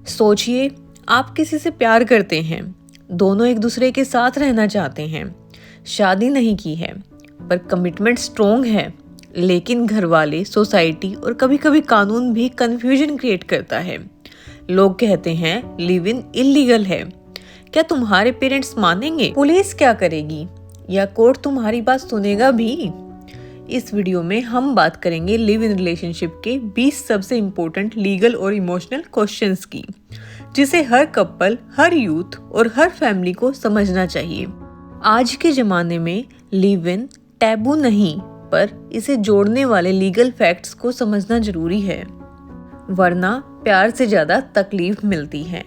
सोचिए, आप किसी से प्यार करते हैं, दोनों एक दूसरे के साथ रहना चाहते हैं, शादी नहीं की है, पर कमिटमेंट स्ट्रोंग है। लेकिन घर वाले, सोसाइटी और कभी कभी कानून भी कंफ्यूजन क्रिएट करता है। लोग कहते हैं लिव इन इलीगल है। क्या तुम्हारे पेरेंट्स मानेंगे? पुलिस क्या करेगी? या कोर्ट तुम्हारी बात सुनेगा भी? इस वीडियो में हम बात करेंगे लिव इन रिलेशनशिप के 20 सबसे इम्पोर्टेंट लीगल और इमोशनल क्वेश्चंस की, जिसे हर कपल, हर यूथ और हर फैमिली को समझना चाहिए। आज के ज़माने में लिव इन टैबू नहीं, पर इसे जोड़ने वाले लीगल फैक्ट्स को समझना जरूरी है, वरना प्यार से ज़्यादा तकलीफ मिलती है।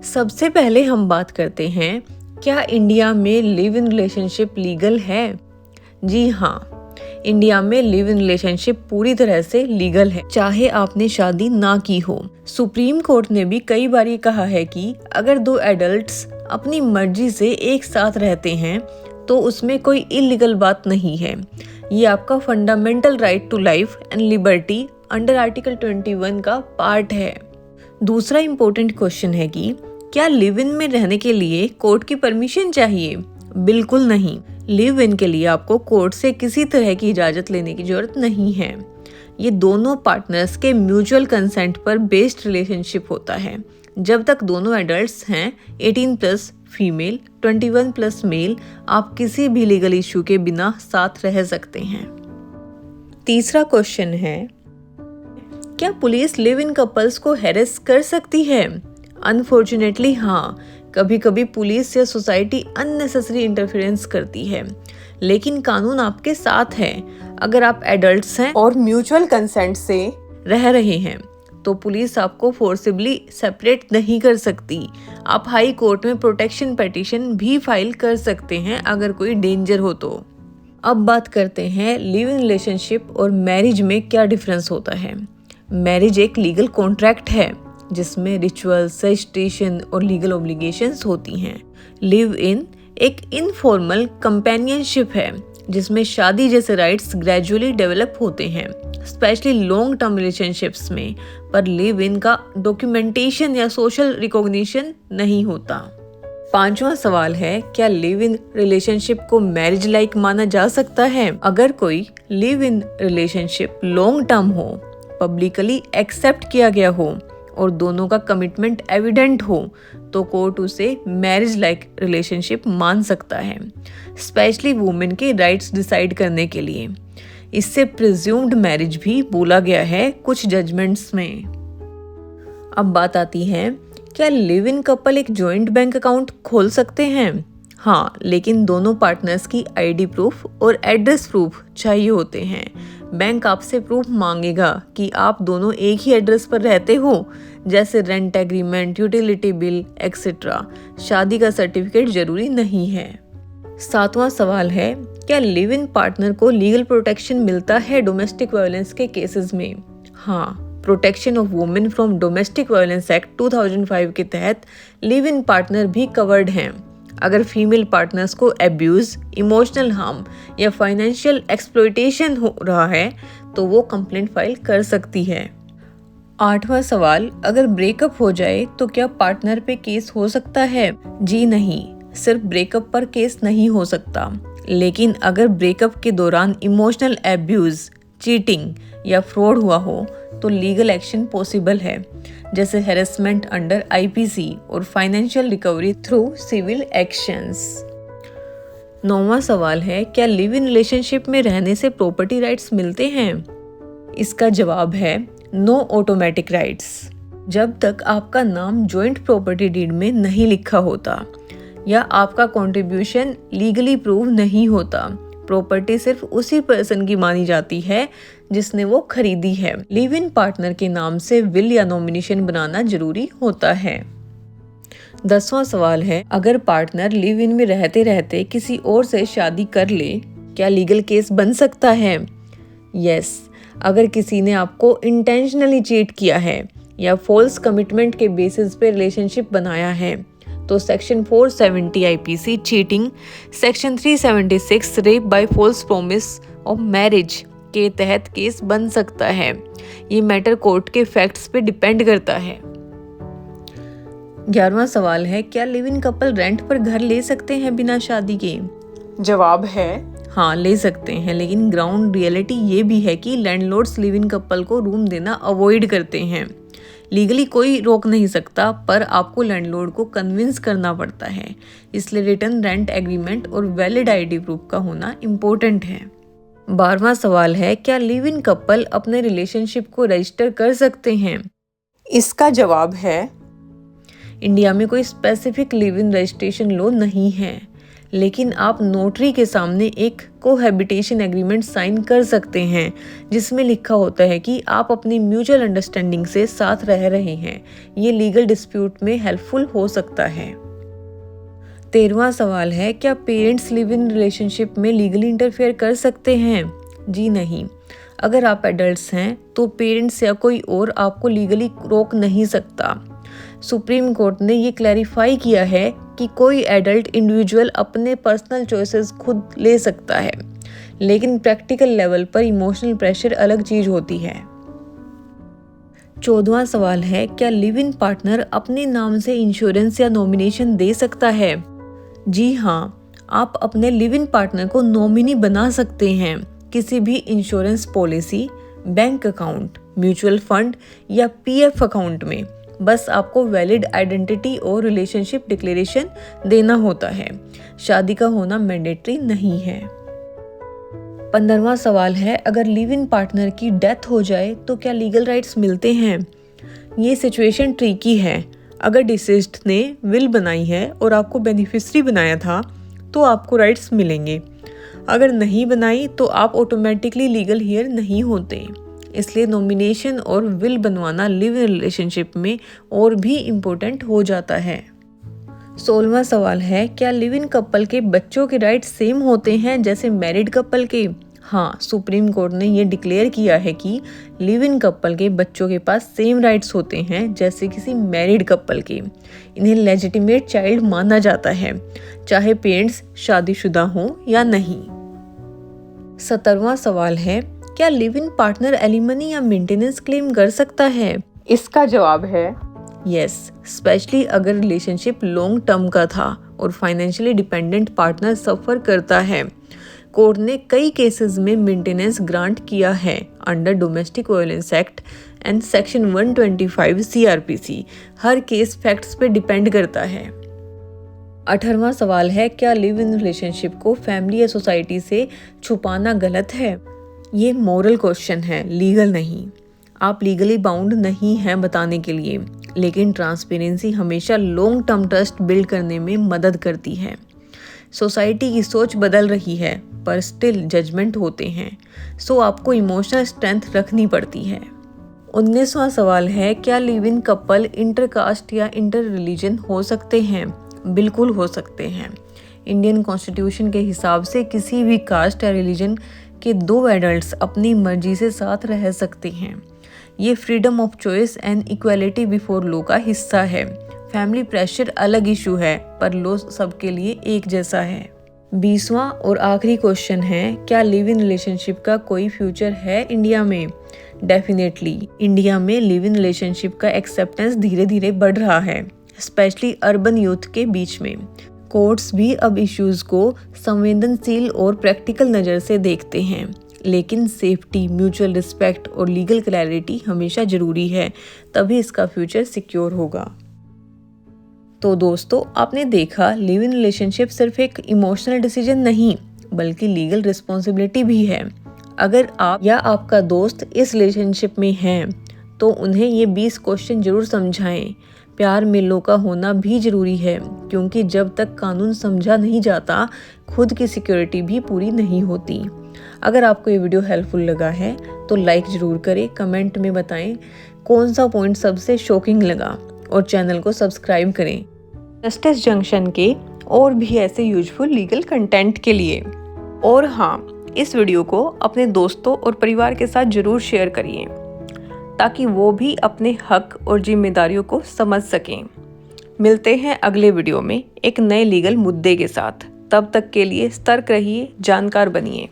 सबसे पहले हम बात करते हैं, क्या इंडिया में लिव इन रिलेशनशिप लीगल है? जी हाँ, इंडिया में लिव इन रिलेशनशिप पूरी तरह से लीगल है, चाहे आपने शादी ना की हो। सुप्रीम कोर्ट ने भी कई बार ये कहा है कि अगर दो एडल्ट्स अपनी मर्जी से एक साथ रहते हैं तो उसमें कोई इलीगल बात नहीं है। ये आपका fundamental right to life and liberty under article 21 का पार्ट है। दूसरा इम्पोर्टेंट क्वेश्चन है कि क्या लिव इन में रहने के लिए कोर्ट की परमिशन चाहिए? बिल्कुल नहीं। लिव इन के लिए आपको कोर्ट से किसी तरह की इजाज़त लेने की जरूरत नहीं है। ये दोनों पार्टनर्स के म्यूचुअल कंसेंट पर बेस्ड रिलेशनशिप होता है। जब तक दोनों एडल्ट्स हैं, 18+ फीमेल, 21+ मेल, आप किसी भी लीगल इशू के बिना साथ रह सकते हैं। तीसरा क्वेश्चन है, क्या पुलिस लिव इन कपल्स को हैरेस कर सकती है? अनफॉर्चुनेटली हाँ, कभी कभी पुलिस या सोसाइटी अननेसेसरी इंटरफेरेंस करती है, लेकिन कानून आपके साथ है। अगर आप एडल्ट्स हैं और म्यूचुअल कंसेंट से रह रहे हैं तो पुलिस आपको फोर्सिबली सेपरेट नहीं कर सकती। आप हाई कोर्ट में प्रोटेक्शन पिटीशन भी फाइल कर सकते हैं अगर कोई डेंजर हो तो। अब बात करते हैं लिव इन रिलेशनशिप और मैरिज में क्या डिफरेंस होता है। मैरिज एक लीगल कॉन्ट्रैक्ट है जिसमें रिचुअल, रजिस्ट्रेशन और लीगल ऑब्लिगेशंस होती हैं। लिव इन एक इनफॉर्मल कंपेनियनशिप है जिसमें शादी जैसे राइट्स ग्रेजुअली डेवलप होते हैं, स्पेशली लॉन्ग टर्म रिलेशनशिप्स में। पर लिव इन का डॉक्यूमेंटेशन या सोशल रिकॉग्निशन नहीं होता। पांचवा सवाल है, क्या लिव इन रिलेशनशिप को मैरिज लाइक माना जा सकता है? अगर कोई live in relationship long term हो, पब्लिकली एक्सेप्ट किया गया हो और दोनों का कमिटमेंट एविडेंट हो तो कोर्ट उसे मैरिज लाइक रिलेशनशिप मान सकता है, स्पेशली वुमेन के राइट्स डिसाइड करने के लिए। इससे प्रिज्यूम्ड मैरिज भी बोला गया है कुछ जजमेंट्स में। अब बात आती है, क्या लिव इन कपल एक जॉइंट बैंक अकाउंट खोल सकते हैं? हाँ, लेकिन दोनों पार्टनर्स की आईडी प्रूफ और एड्रेस प्रूफ चाहिए होते हैं। बैंक आपसे प्रूफ मांगेगा कि आप दोनों एक ही एड्रेस पर रहते हो, जैसे rent agreement, utility bill etcetera. शादी का सर्टिफिकेट जरूरी नहीं है। सातवां सवाल है, क्या लिव इन पार्टनर को लीगल प्रोटेक्शन मिलता है डोमेस्टिक वायलेंस के केसेस में? हाँ, protection of women from domestic violence act 2005 के तहत लिव इन पार्टनर भी कवर्ड हैं। अगर फीमेल पार्टनर्स को एब्यूज, इमोशनल हार्म या फाइनेंशियल एक्सप्लॉयटेशन हो रहा है तो वो कंप्लेंट फाइल कर सकती है। आठवां सवाल, अगर ब्रेकअप हो जाए तो क्या पार्टनर पे केस हो सकता है? जी नहीं, सिर्फ ब्रेकअप पर केस नहीं हो सकता, लेकिन अगर ब्रेकअप के दौरान इमोशनल एब्यूज, चीटिंग या फ्रॉड हुआ हो तो लीगल एक्शन पॉसिबल है, जैसे हैरेसमेंट अंडर IPC और financial recovery through civil actions. नौवां सवाल है, क्या लिव इन रिलेशनशिप में रहने से प्रॉपर्टी राइट्स मिलते हैं? इसका जवाब है नो ऑटोमेटिक राइट्स। जब तक आपका नाम जॉइंट प्रॉपर्टी डीड में नहीं लिखा होता या आपका कंट्रीब्यूशन लीगली प्रूव नहीं होता, प्रॉपर्टी सिर्फ उसी पर्सन की मानी जाती है जिसने वो खरीदी है। लिव इन पार्टनर के नाम से विल या नॉमिनेशन बनाना जरूरी होता है। 10वां सवाल है, अगर पार्टनर लिव इन में रहते रहते किसी और से शादी कर ले, क्या लीगल केस बन सकता है? यस, अगर किसी ने आपको इंटेंशनली चीट किया है या फॉल्स कमिटमेंट के बेसिस पे रिलेशनशिप बनाया है तो section 470 IPC cheating, section 376 rape by false promise of marriage के तहत केस बन सकता है। ये मैटर कोर्ट के फैक्ट्स पे डिपेंड करता है। 11वां सवाल है, क्या लिव इन कपल रेंट पर घर ले सकते हैं बिना शादी के? जवाब है हाँ, ले सकते हैं, लेकिन ग्राउंड रियलिटी ये भी है कि लैंडलॉर्ड्स लिव इन कपल को रूम देना अवॉइड करते हैं। लीगली कोई रोक नहीं सकता, पर आपको लैंडलॉर्ड को कन्विंस करना पड़ता है। इसलिए रिटर्न रेंट एग्रीमेंट और वैलिड आईडी प्रूफ का होना इम्पोर्टेंट है। 12वां सवाल है, क्या लिव इन कपल अपने रिलेशनशिप को रजिस्टर कर सकते हैं? इसका जवाब है इंडिया में कोई specific live in registration law नहीं है, लेकिन आप नोटरी के सामने एक कोहैबिटेशन एग्रीमेंट साइन कर सकते हैं, जिसमें लिखा होता है कि आप अपनी म्यूचुअल अंडरस्टैंडिंग से साथ रह रहे हैं। ये लीगल डिस्प्यूट में हेल्पफुल हो सकता है। 13वां सवाल है, क्या पेरेंट्स लिव इन रिलेशनशिप में लीगली इंटरफेयर कर सकते हैं? जी नहीं। अगर आप एडल्ट्स हैं तो पेरेंट्स या कोई और आपको लीगली रोक नहीं सकता। सुप्रीम कोर्ट ने ये क्लैरिफाई किया है कि कोई एडल्ट इंडिविजुअल अपने पर्सनल चॉइसेस खुद ले सकता है, लेकिन प्रैक्टिकल लेवल पर इमोशनल प्रेशर अलग चीज होती है। 14वां सवाल है, क्या लिव इन पार्टनर अपने नाम से इंश्योरेंस या नॉमिनेशन दे सकता है? जी हाँ, आप अपने लिव इन पार्टनर को नॉमिनी बना सकते हैं किसी भी insurance policy, bank account, mutual fund या पीएफ अकाउंट में। बस आपको वैलिड आइडेंटिटी और रिलेशनशिप डिक्लेरेशन देना होता है। शादी का होना मैंडेटरी नहीं है। 15वां सवाल है, अगर लिव इन पार्टनर की डेथ हो जाए तो क्या लीगल राइट्स मिलते हैं? ये सिचुएशन ट्रिकी है। अगर डिसीज्ड ने विल बनाई है और आपको बेनिफिशियरी बनाया था तो आपको राइट्स मिलेंगे। अगर नहीं बनाई तो आप ऑटोमेटिकली लीगल हेयर नहीं होते। इसलिए नॉमिनेशन और विल बनवाना लिव इन रिलेशनशिप में और भी इम्पोर्टेंट हो जाता है। 16वां सवाल है, क्या लिव इन कपल के बच्चों के राइट सेम होते हैं जैसे मैरिड कपल के? हाँ, सुप्रीम कोर्ट ने ये डिक्लेयर किया है कि लिव इन कपल के बच्चों के पास सेम राइट्स होते हैं जैसे किसी मैरिड कपल के। इन्हें लेजिटिमेट चाइल्ड माना जाता है, चाहे पेरेंट्स शादीशुदा हों या नहीं। 17वां सवाल है, क्या लिव इन पार्टनर एलिमनी या मेंटेनेंस क्लेम कर सकता है? इसका जवाब है यस, स्पेशली अगर रिलेशनशिप लॉन्ग टर्म का था और फाइनेंशियली डिपेंडेंट पार्टनर सफर करता है। कोर्ट ने कई केसेस में मेंटेनेंस ग्रांट किया है under domestic violence act and section 125 CrPC. Her case facts पे डिपेंड करता है। 18वां सवाल है, क्या लिव इन रिलेशनशिप को फैमिली या सोसाइटी से छुपाना गलत है? ये मॉरल क्वेश्चन है, लीगल नहीं। आप लीगली बाउंड नहीं हैं बताने के लिए, लेकिन ट्रांसपेरेंसी हमेशा लॉन्ग टर्म ट्रस्ट बिल्ड करने में मदद करती है। सोसाइटी की सोच बदल रही है, पर स्टिल जजमेंट होते हैं, सो आपको इमोशनल स्ट्रेंथ रखनी पड़ती है। 19वां सवाल है, क्या लिव इन कपल इंटरकास्ट या इंटर रिलीजन हो सकते हैं? बिल्कुल हो सकते हैं। इंडियन कॉन्स्टिट्यूशन के हिसाब से किसी भी कास्ट या रिलीजन के 2 एडल्ट्स अपनी मर्जी से साथ रह सकते हैं। ये freedom of choice and equality before law का हिस्सा है। फैमिली प्रेशर अलग इशू है, पर लॉ सबके लिए एक जैसा है। 20वां और आखिरी क्वेश्चन है, क्या लिव इन रिलेशनशिप का कोई फ्यूचर है इंडिया में? डेफिनेटली, इंडिया में लिव इन रिलेशनशिप का एक्सेप्टेंस धीरे धीरे बढ़ रहा है, स्पेशली अर्बन यूथ के बीच में। कोर्ट्स भी अब इश्यूज को संवेदनशील और प्रैक्टिकल नज़र से देखते हैं, लेकिन सेफ्टी, म्यूचुअल रिस्पेक्ट और लीगल क्लैरिटी हमेशा ज़रूरी है, तभी इसका फ्यूचर सिक्योर होगा। तो दोस्तों, आपने देखा लिव इन रिलेशनशिप सिर्फ एक इमोशनल डिसीजन नहीं, बल्कि लीगल रिस्पॉन्सिबिलिटी भी है। अगर आप या आपका दोस्त इस रिलेशनशिप में हैं, तो उन्हें ये 20 क्वेश्चन जरूर समझाएं। प्यार में लॉ का होना भी जरूरी है, क्योंकि जब तक कानून समझा नहीं जाता, खुद की सिक्योरिटी भी पूरी नहीं होती। अगर आपको ये वीडियो हेल्पफुल लगा है तो लाइक ज़रूर करें, कमेंट में बताएं कौन सा पॉइंट सबसे शॉकिंग लगा, और चैनल को सब्सक्राइब करें जस्टिस जंक्शन के और भी ऐसे यूजफुल लीगल कंटेंट के लिए। और हाँ, इस वीडियो को अपने दोस्तों और परिवार के साथ ज़रूर शेयर करिए, ताकि वो भी अपने हक और जिम्मेदारियों को समझ सकें। मिलते हैं अगले वीडियो में एक नए लीगल मुद्दे के साथ। तब तक के लिए सतर्क रहिए, जानकार बनिए।